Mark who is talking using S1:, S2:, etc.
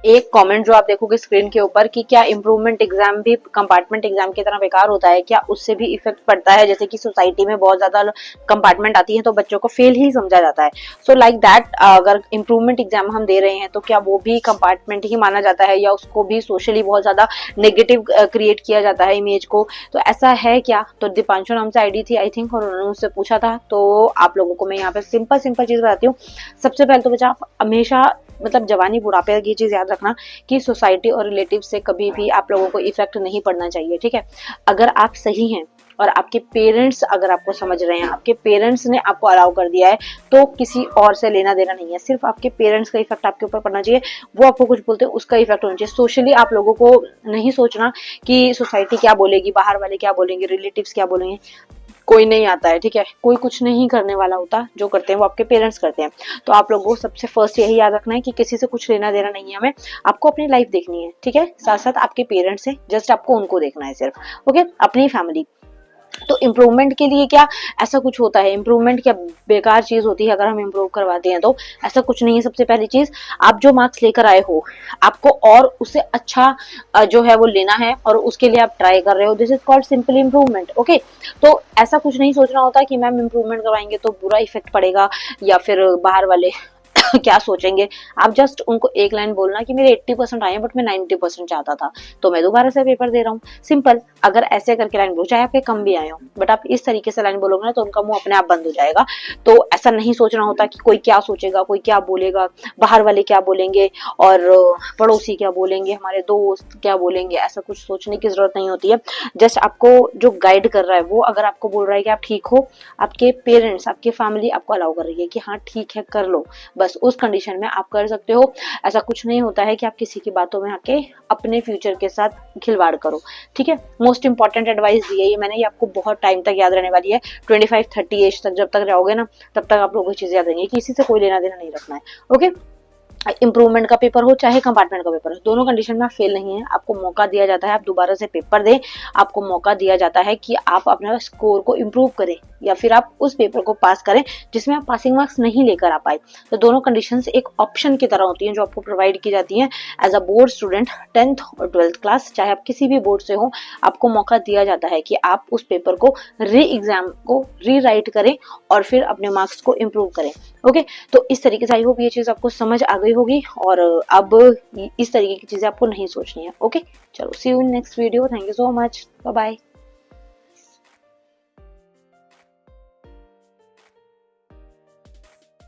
S1: एक कमेंट जो आप देखोगे स्क्रीन के ऊपर कि क्या इम्प्रूवमेंट एग्जाम भी कंपार्टमेंट एग्जाम की तरह बेकार होता है, क्या उससे भी इफेक्ट पड़ता है, जैसे कि सोसाइटी में बहुत ज्यादा कंपार्टमेंट आती है तो बच्चों को फेल ही समझा जाता है। सो लाइक दैट अगर इम्प्रूवमेंट एग्जाम हम दे रहे हैं तो क्या वो भी कंपार्टमेंट ही माना जाता है, या उसको भी सोशली बहुत ज्यादा नेगेटिव क्रिएट किया जाता है इमेज को? तो ऐसा है क्या? तो दीपांशु नाम से आईडी थी आई थिंक, और उन्होंने उससे पूछा था। तो आप लोगों को मैं यहाँ पे सिंपल सिंपल चीज बताती हूँ। सबसे पहले तो बच्चा आप हमेशा मतलब जवानी बुढ़ापे की चीज याद रखना कि सोसाइटी और रिलेटिव से कभी भी आप लोगों को इफेक्ट नहीं पड़ना चाहिए, ठीक है। अगर आप सही हैं और आपके पेरेंट्स अगर आपको समझ रहे हैं, आपके पेरेंट्स ने आपको अलाउ कर दिया है, तो किसी और से लेना देना नहीं है। सिर्फ आपके पेरेंट्स का इफेक्ट आपके ऊपर पड़ना चाहिए। वो आपको कुछ बोलते हैं उसका इफेक्ट होना चाहिए। सोशली आप लोगों को नहीं सोचना कि सोसाइटी क्या बोलेगी, बाहर वाले क्या बोलेंगे, रिलेटिव्स क्या बोलेंगे। कोई नहीं आता है, ठीक है, कोई कुछ नहीं करने वाला होता। जो करते हैं वो आपके पेरेंट्स करते हैं। तो आप लोगों को सबसे फर्स्ट यही याद रखना है कि किसी से कुछ लेना देना नहीं है हमें। आपको अपनी लाइफ देखनी है, ठीक है। साथ साथ आपके पेरेंट्स है, जस्ट आपको उनको देखना है सिर्फ, ओके, अपनी फैमिली। तो इम्प्रूवमेंट के लिए क्या ऐसा कुछ होता है? इम्प्रूवमेंट क्या बेकार चीज होती है अगर हम इम्प्रूव करवाते हैं? तो ऐसा कुछ नहीं है। सबसे पहली चीज, आप जो मार्क्स लेकर आए हो आपको और उससे अच्छा जो है वो लेना है, और उसके लिए आप ट्राई कर रहे हो। This is called simple improvement, okay. तो ऐसा कुछ नहीं सोचना होता कि मैम इम्प्रूवमेंट करवाएंगे तो बुरा इफेक्ट पड़ेगा या फिर बाहर वाले क्या सोचेंगे। आप जस्ट उनको एक लाइन बोलना कि मेरे 80% आए हैं बट मैं 90% चाहता था, तो मैं दोबारा से पेपर दे रहा हूँ। सिंपल। अगर ऐसे करके लाइन बोलो, चाहे आपके कम भी आए हो, बट आप इस तरीके से लाइन बोलोगे ना तो उनका मुंह अपने आप बंद हो जाएगा। तो ऐसा नहीं सोचना होता कि कोई क्या सोचेगा, कोई क्या बोलेगा, बाहर वाले क्या बोलेंगे, और पड़ोसी क्या बोलेंगे, हमारे दोस्त क्या बोलेंगे। ऐसा कुछ सोचने की जरूरत नहीं होती है। जस्ट आपको जो गाइड कर रहा है वो अगर आपको बोल रहा है कि आप ठीक हो, आपके पेरेंट्स, आपकी फैमिली आपको अलाउ कर रही है कि हाँ ठीक है कर लो, बस उस कंडीशन में आप कर सकते हो। ऐसा कुछ नहीं होता है कि आप किसी की बातों में आके अपने फ्यूचर के साथ खिलवाड़ करो, ठीक है। मोस्ट इंपॉर्टेंट एडवाइस दी है ये मैंने, ये आपको बहुत टाइम तक याद रहने वाली है। 25-30 एज तक जब तक रहोगे ना तब तक आप लोगों को चीजें याद रहेंगी। किसी से कोई लेना देना नहीं रखना है, ओके। इम्प्रूवमेंट का पेपर हो चाहे कंपार्टमेंट का पेपर हो, दोनों कंडीशन में आप फेल नहीं है। आपको मौका दिया जाता है आप दोबारा से पेपर दें। आपको मौका दिया जाता है कि आप अपना स्कोर को इम्प्रूव करें, या फिर आप उस पेपर को पास करें जिसमें आप पासिंग मार्क्स नहीं लेकर आ पाए। तो दोनों कंडीशंस एक ऑप्शन की तरह होती हैं जो आपको प्रोवाइड की जाती हैं as a board student. 10th और 12th क्लास चाहे आप किसी भी बोर्ड से हो, आपको मौका दिया जाता है कि आप उस पेपर को एग्जाम को रीराइट करें और फिर अपने मार्क्स को इम्प्रूव करें, ओके। तो इस तरीके से आई होप ये चीज आपको समझ आ गई होगी, और अब इस तरीके की चीजें आपको नहीं सोचनी है, ओके। चलो see you in next video. Thank you so much, bye bye.